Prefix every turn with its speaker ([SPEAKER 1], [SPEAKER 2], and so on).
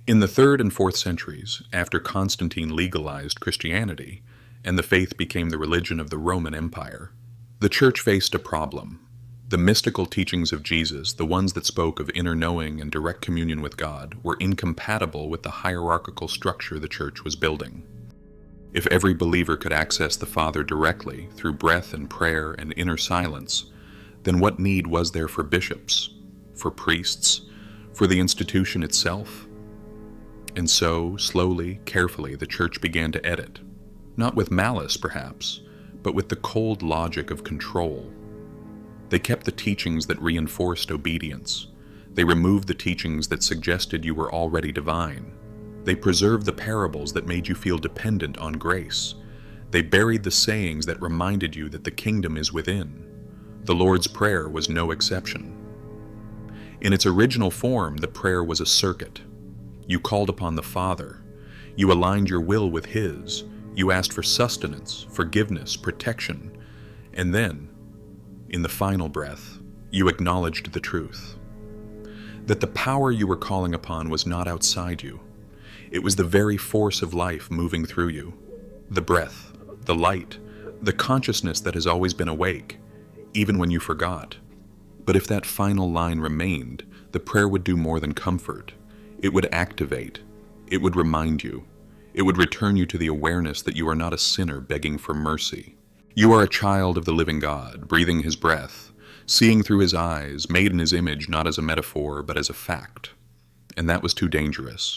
[SPEAKER 1] In the 3rd and 4th centuries, after Constantine legalized Christianity, and the faith became the religion of the Roman Empire, the Church faced a problem. The mystical teachings of Jesus, the ones that spoke of inner knowing and direct communion with God, were incompatible with the hierarchical structure the Church was building. If every believer could access the Father directly through breath and prayer and inner silence, then what need was there for bishops, for priests, for the institution itself? And so, slowly, carefully, the Church began to edit. Not with malice, perhaps, but with the cold logic of control. They kept the teachings that reinforced obedience. They removed the teachings that suggested you were already divine. They preserved the parables that made you feel dependent on grace. They buried the sayings that reminded you that the kingdom is within. The Lord's Prayer was no exception. In its original form, the prayer was a circuit. You called upon the Father. You aligned your will with His. You asked for sustenance, forgiveness, protection. And then, in the final breath, you acknowledged the truth. That the power you were calling upon was not outside you. It was the very force of life moving through you. The breath, the light, the consciousness that has always been awake, even when you forgot. But if that final line remained, the prayer would do more than comfort. It would activate. It would remind you. It would return you to the awareness that you are not a sinner begging for mercy. You are a child of the living God, breathing His breath, seeing through His eyes, made in His image not as a metaphor but as a fact. And that was too dangerous.